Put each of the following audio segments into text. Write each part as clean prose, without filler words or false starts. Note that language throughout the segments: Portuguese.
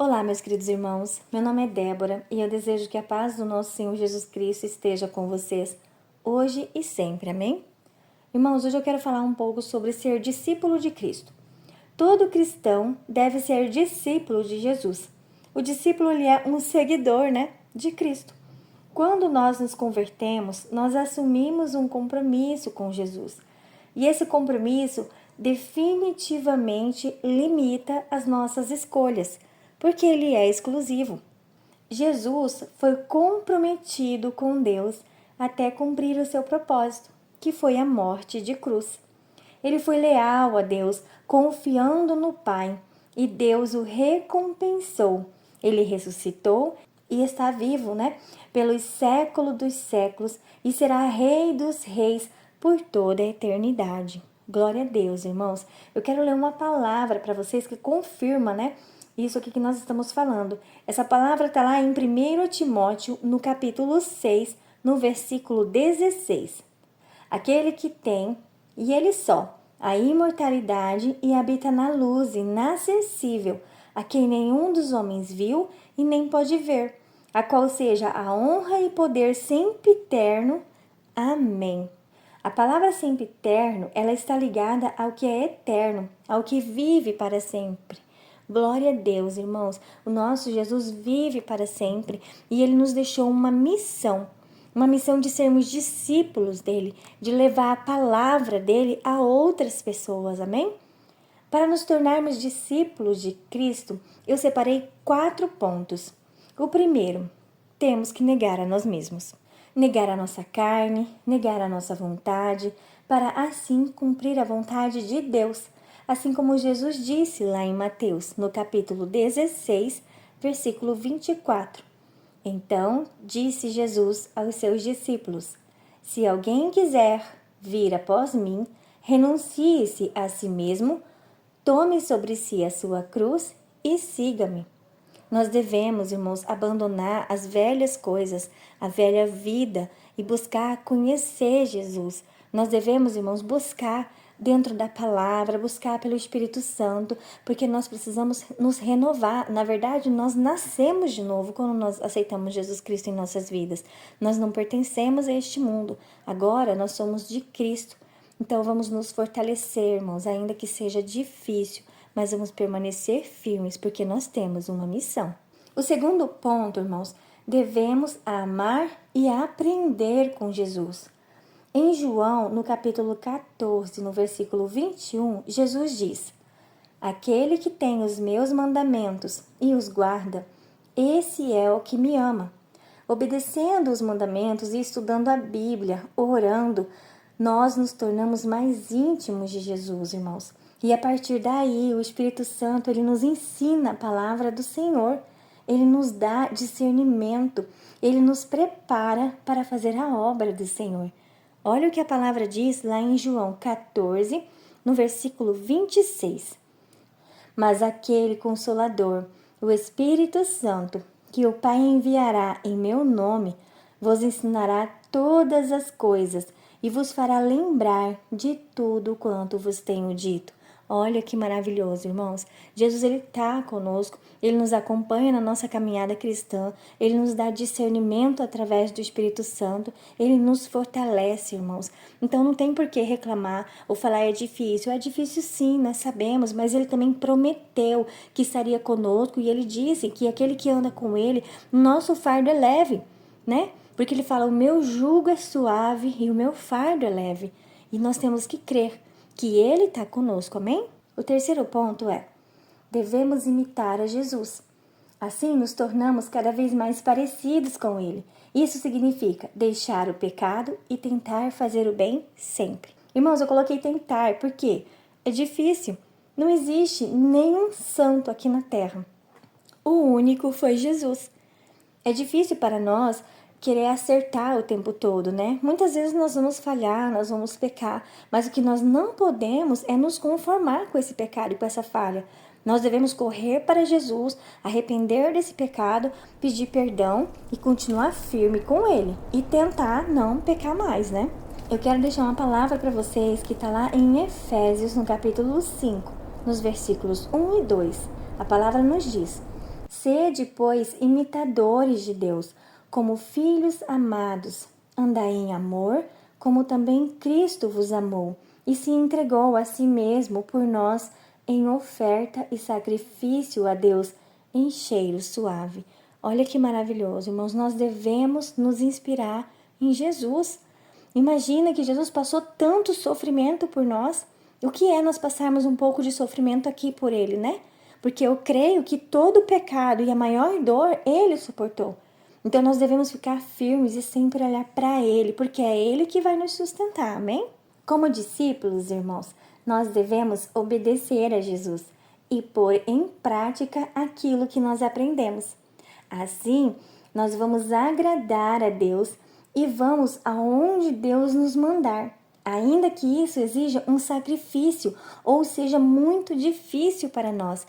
Olá, meus queridos irmãos. Meu nome é Débora e eu desejo que a paz do nosso Senhor Jesus Cristo esteja com vocês hoje e sempre. Amém? Irmãos, hoje eu quero falar um pouco sobre ser discípulo de Cristo. Todo cristão deve ser discípulo de Jesus. O discípulo ele é um seguidor, de Cristo. Quando nós nos convertemos, nós assumimos um compromisso com Jesus. E esse compromisso definitivamente limita as nossas escolhas, porque ele é exclusivo. Jesus foi comprometido com Deus até cumprir o seu propósito, que foi a morte de cruz. Ele foi leal a Deus, confiando no Pai, e Deus o recompensou. Ele ressuscitou e está vivo, pelos séculos dos séculos, e será Rei dos reis por toda a eternidade. Glória a Deus, irmãos. Eu quero ler uma palavra para vocês que confirma, isso aqui que nós estamos falando. Essa palavra está lá em 1 Timóteo, no capítulo 6, no versículo 16. Aquele que tem, e ele só, a imortalidade e habita na luz inacessível, a quem nenhum dos homens viu e nem pode ver, a qual seja a honra e poder sempre eterno. Amém. A palavra sempre eterno, ela está ligada ao que é eterno, ao que vive para sempre. Glória a Deus, irmãos. O nosso Jesus vive para sempre e ele nos deixou uma missão de sermos discípulos dele, de levar a palavra dele a outras pessoas, amém? Para nos tornarmos discípulos de Cristo, eu separei 4 pontos. O primeiro, temos que negar a nós mesmos. Negar a nossa carne, negar a nossa vontade, para assim cumprir a vontade de Deus. Assim como Jesus disse lá em Mateus, no capítulo 16, versículo 24. Então disse Jesus aos seus discípulos: se alguém quiser vir após mim, renuncie-se a si mesmo, tome sobre si a sua cruz e siga-me. Nós devemos, irmãos, abandonar as velhas coisas, a velha vida e buscar conhecer Jesus. Nós devemos, irmãos, buscar dentro da palavra, buscar pelo Espírito Santo, porque nós precisamos nos renovar. Na verdade, nós nascemos de novo quando nós aceitamos Jesus Cristo em nossas vidas. Nós não pertencemos a este mundo. Agora, nós somos de Cristo. Então, vamos nos fortalecer, irmãos, ainda que seja difícil, mas vamos permanecer firmes, porque nós temos uma missão. O segundo ponto, irmãos, devemos amar e aprender com Jesus. Em João, no capítulo 14, no versículo 21, Jesus diz: aquele que tem os meus mandamentos e os guarda, esse é o que me ama. Obedecendo os mandamentos e estudando a Bíblia, orando, nós nos tornamos mais íntimos de Jesus, irmãos. E a partir daí, o Espírito Santo, ele nos ensina a palavra do Senhor. Ele nos dá discernimento. Ele nos prepara para fazer a obra do Senhor. Olha o que a palavra diz lá em João 14, no versículo 26. Mas aquele Consolador, o Espírito Santo, que o Pai enviará em meu nome, vos ensinará todas as coisas e vos fará lembrar de tudo quanto vos tenho dito. Olha que maravilhoso, irmãos. Jesus, ele está conosco, ele nos acompanha na nossa caminhada cristã, ele nos dá discernimento através do Espírito Santo, ele nos fortalece, irmãos. Então não tem por que reclamar ou falar é difícil. É difícil sim, nós sabemos, mas ele também prometeu que estaria conosco e ele disse que aquele que anda com ele, nosso fardo é leve, Porque ele fala, o meu jugo é suave e o meu fardo é leve. E nós temos que crer que ele está conosco, amém? O terceiro ponto é, devemos imitar a Jesus. Assim nos tornamos cada vez mais parecidos com ele. Isso significa deixar o pecado e tentar fazer o bem sempre. Irmãos, eu coloquei tentar porque é difícil. Não existe nenhum santo aqui na terra. O único foi Jesus. É difícil para nós querer acertar o tempo todo, Muitas vezes nós vamos falhar, nós vamos pecar, mas o que nós não podemos é nos conformar com esse pecado e com essa falha. Nós devemos correr para Jesus, arrepender desse pecado, pedir perdão e continuar firme com ele e tentar não pecar mais, Eu quero deixar uma palavra para vocês que está lá em Efésios, no capítulo 5, nos versículos 1 e 2. A palavra nos diz: Sede, pois, imitadores de Deus, como filhos amados. Andai em amor, como também Cristo vos amou, e se entregou a si mesmo por nós em oferta e sacrifício a Deus em cheiro suave. Olha que maravilhoso, irmãos, nós devemos nos inspirar em Jesus. Imagina que Jesus passou tanto sofrimento por nós. O que é nós passarmos um pouco de sofrimento aqui por Ele, né? Porque eu creio que todo o pecado e a maior dor Ele suportou. Então nós devemos ficar firmes e sempre olhar para Ele, porque é Ele que vai nos sustentar, amém? Como discípulos, irmãos, nós devemos obedecer a Jesus e pôr em prática aquilo que nós aprendemos. Assim, nós vamos agradar a Deus e vamos aonde Deus nos mandar, ainda que isso exija um sacrifício ou seja muito difícil para nós.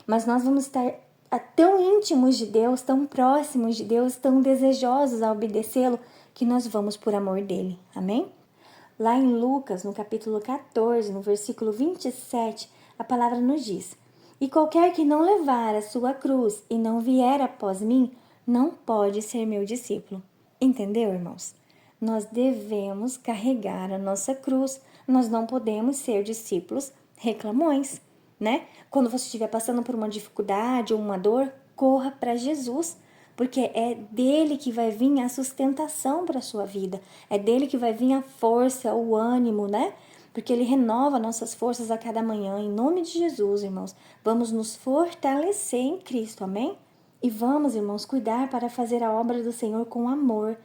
Mas nós vamos estar tão íntimos de Deus, tão próximos de Deus, tão desejosos a obedecê-lo, que nós vamos por amor dele. Amém? Lá em Lucas, no capítulo 14, no versículo 27, a palavra nos diz: E qualquer que não levar a sua cruz e não vier após mim, não pode ser meu discípulo. Entendeu, irmãos? Nós devemos carregar a nossa cruz. Nós não podemos ser discípulos reclamões, né? Quando você estiver passando por uma dificuldade ou uma dor, corra para Jesus, porque é dele que vai vir a sustentação para a sua vida, é dele que vai vir a força, o ânimo, né? Porque ele renova nossas forças a cada manhã. Em nome de Jesus, irmãos, vamos nos fortalecer em Cristo, amém? E vamos, irmãos, cuidar para fazer a obra do Senhor com amor,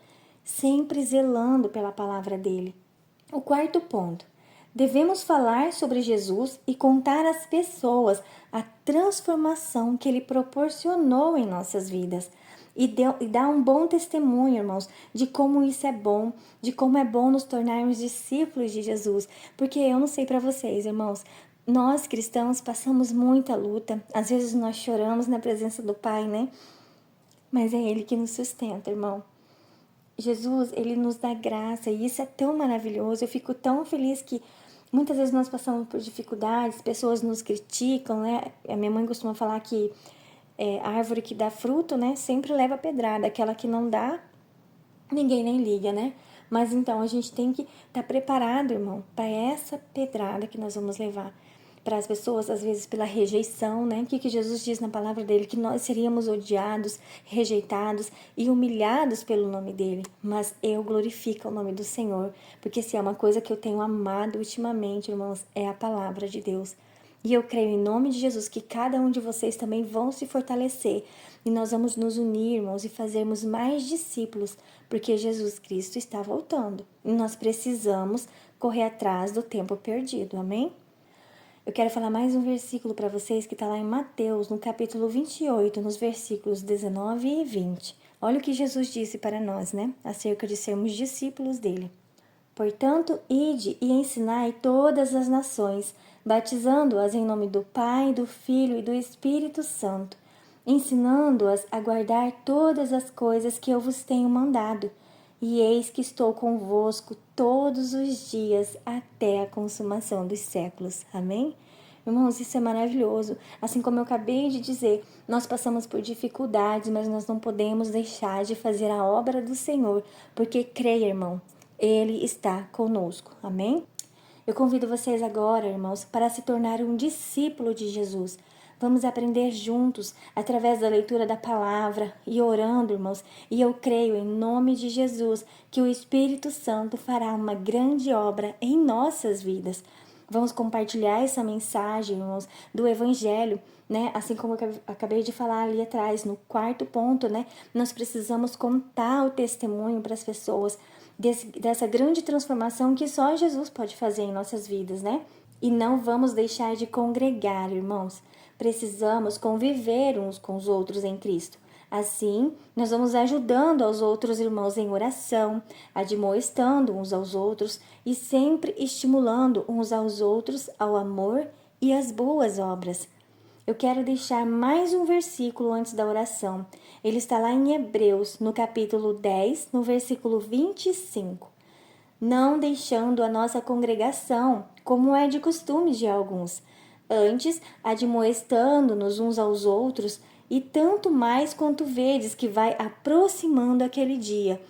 sempre zelando pela palavra dele. O quarto ponto: devemos falar sobre Jesus e contar às pessoas a transformação que ele proporcionou em nossas vidas. E dar um bom testemunho, irmãos, de como isso é bom, de como é bom nos tornarmos discípulos de Jesus. Porque eu não sei para vocês, irmãos, nós cristãos passamos muita luta. Às vezes nós choramos na presença do Pai, né? Mas é Ele que nos sustenta, irmão. Jesus, Ele nos dá graça e isso é tão maravilhoso. Eu fico tão feliz que muitas vezes nós passamos por dificuldades, pessoas nos criticam, né? A minha mãe costuma falar que a árvore que dá fruto, né, sempre leva pedrada. Aquela que não dá, ninguém nem liga, né? Mas então a gente tem que estar preparado, irmão, para essa pedrada que nós vamos levar. Para as pessoas, às vezes, pela rejeição, né? O que Jesus diz na palavra dele? Que nós seríamos odiados, rejeitados e humilhados pelo nome dele. Mas eu glorifico o nome do Senhor, porque se é uma coisa que eu tenho amado ultimamente, irmãos, é a palavra de Deus. E eu creio em nome de Jesus que cada um de vocês também vão se fortalecer. E nós vamos nos unir, irmãos, e fazermos mais discípulos, porque Jesus Cristo está voltando. E nós precisamos correr atrás do tempo perdido, amém? Eu quero falar mais um versículo para vocês que está lá em Mateus, no capítulo 28, nos versículos 19 e 20. Olha o que Jesus disse para nós, né? Acerca de sermos discípulos dele. Portanto, ide e ensinai todas as nações, batizando-as em nome do Pai, do Filho e do Espírito Santo, ensinando-as a guardar todas as coisas que eu vos tenho mandado. E eis que estou convosco todos os dias até a consumação dos séculos. Amém? Irmãos, isso é maravilhoso. Assim como eu acabei de dizer, nós passamos por dificuldades, mas nós não podemos deixar de fazer a obra do Senhor, porque creia, irmão, Ele está conosco. Amém? Eu convido vocês agora, irmãos, para se tornar um discípulo de Jesus. Vamos aprender juntos, através da leitura da palavra e orando, irmãos. E eu creio, em nome de Jesus, que o Espírito Santo fará uma grande obra em nossas vidas. Vamos compartilhar essa mensagem, irmãos, do Evangelho, né? Assim como eu acabei de falar ali atrás, no quarto ponto, né? Nós precisamos contar o testemunho para as pessoas dessa grande transformação que só Jesus pode fazer em nossas vidas, né? E não vamos deixar de congregar, irmãos. Precisamos conviver uns com os outros em Cristo. Assim, nós vamos ajudando aos outros irmãos em oração, admoestando uns aos outros e sempre estimulando uns aos outros ao amor e às boas obras. Eu quero deixar mais um versículo antes da oração. Ele está lá em Hebreus, no capítulo 10, no versículo 25. Não deixando a nossa congregação, como é de costume de alguns, antes admoestando-nos uns aos outros, e tanto mais quanto vedes que vai aproximando aquele dia.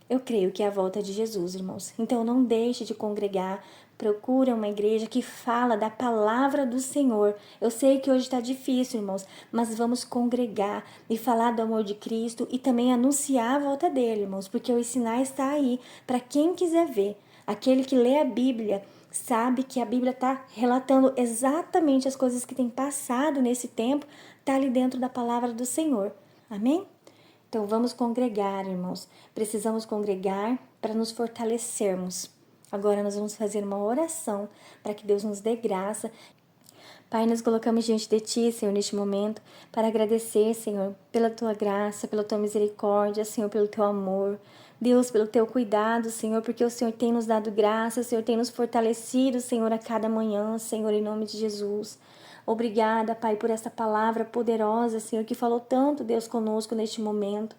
Eu creio que é a volta de Jesus, irmãos. Então não deixe de congregar. Procura uma igreja que fala da palavra do Senhor. Eu sei que hoje está difícil, irmãos, mas vamos congregar e falar do amor de Cristo e também anunciar a volta dele, irmãos, porque os sinais estão aí para quem quiser ver. Aquele que lê a Bíblia sabe que a Bíblia está relatando exatamente as coisas que têm passado nesse tempo, está ali dentro da palavra do Senhor. Amém? Então vamos congregar, irmãos. Precisamos congregar para nos fortalecermos. Agora nós vamos fazer uma oração para que Deus nos dê graça. Pai, nós colocamos diante de Ti, Senhor, neste momento, para agradecer, Senhor, pela Tua graça, pela Tua misericórdia, Senhor, pelo Teu amor. Deus, pelo Teu cuidado, Senhor, porque o Senhor tem nos dado graça, o Senhor tem nos fortalecido, Senhor, a cada manhã, Senhor, em nome de Jesus. Obrigada, Pai, por essa palavra poderosa, Senhor, que falou tanto, Deus, conosco neste momento.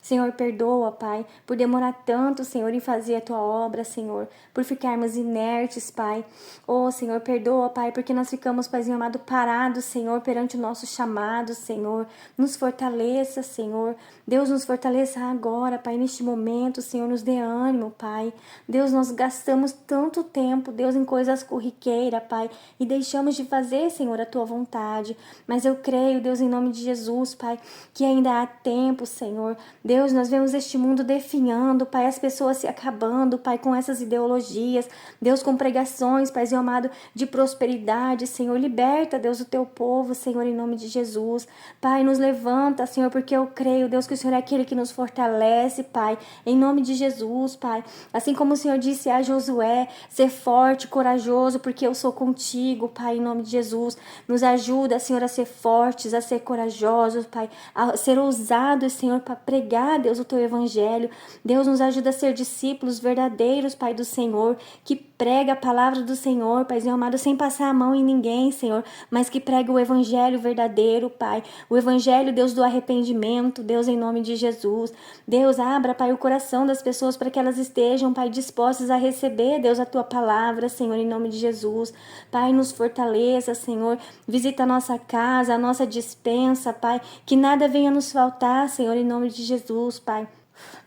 Senhor, perdoa, Pai, por demorar tanto, Senhor, em fazer a Tua obra, Senhor, por ficarmos inertes, Pai. Oh, Senhor, perdoa, Pai, porque nós ficamos, Paizinho amado, parados, Senhor, perante o nosso chamado, Senhor. Nos fortaleça, Senhor. Deus, nos fortaleça agora, Pai, neste momento, Senhor, nos dê ânimo, Pai. Deus, nós gastamos tanto tempo, Deus, em coisas corriqueiras, Pai, e deixamos de fazer, Senhor, a Tua vontade. Mas eu creio, Deus, em nome de Jesus, Pai, que ainda há tempo, Senhor. Deus, nós vemos este mundo definhando, Pai, as pessoas se acabando, Pai, com essas ideologias, Deus, com pregações, Paizinho amado, de prosperidade, Senhor, liberta, Deus, o Teu povo, Senhor, em nome de Jesus, Pai, nos levanta, Senhor, porque eu creio, Deus, que o Senhor é aquele que nos fortalece, Pai, em nome de Jesus, Pai, assim como o Senhor disse a Josué, ser forte, corajoso, porque eu sou contigo, Pai, em nome de Jesus, nos ajuda, Senhor, a ser fortes, a ser corajosos, Pai, a ser ousados, Senhor, para pregar, Deus, o Teu evangelho. Deus, nos ajuda a ser discípulos verdadeiros, Pai do Senhor, que prega a palavra do Senhor, Paizinho amado, sem passar a mão em ninguém, Senhor, mas que prega o evangelho verdadeiro, Pai, o evangelho, Deus, do arrependimento, Deus, em nome de Jesus. Deus, abra, Pai, o coração das pessoas para que elas estejam, Pai, dispostas a receber, Deus, a Tua palavra, Senhor, em nome de Jesus. Pai, nos fortaleça, Senhor, visita a nossa casa, a nossa despensa, Pai, que nada venha nos faltar, Senhor, em nome de Jesus, Pai.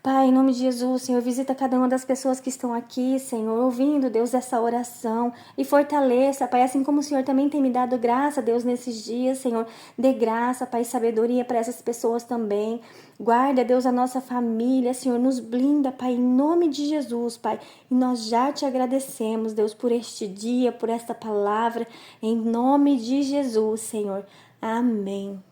Pai, em nome de Jesus, Senhor, visita cada uma das pessoas que estão aqui, Senhor, ouvindo, Deus, essa oração e fortaleça, Pai, assim como o Senhor também tem me dado graça, Deus, nesses dias, Senhor, dê graça, Pai, sabedoria para essas pessoas também. Guarda, Deus, a nossa família, Senhor, nos blinda, Pai, em nome de Jesus, Pai, e nós já te agradecemos, Deus, por este dia, por esta palavra, em nome de Jesus, Senhor. Amém.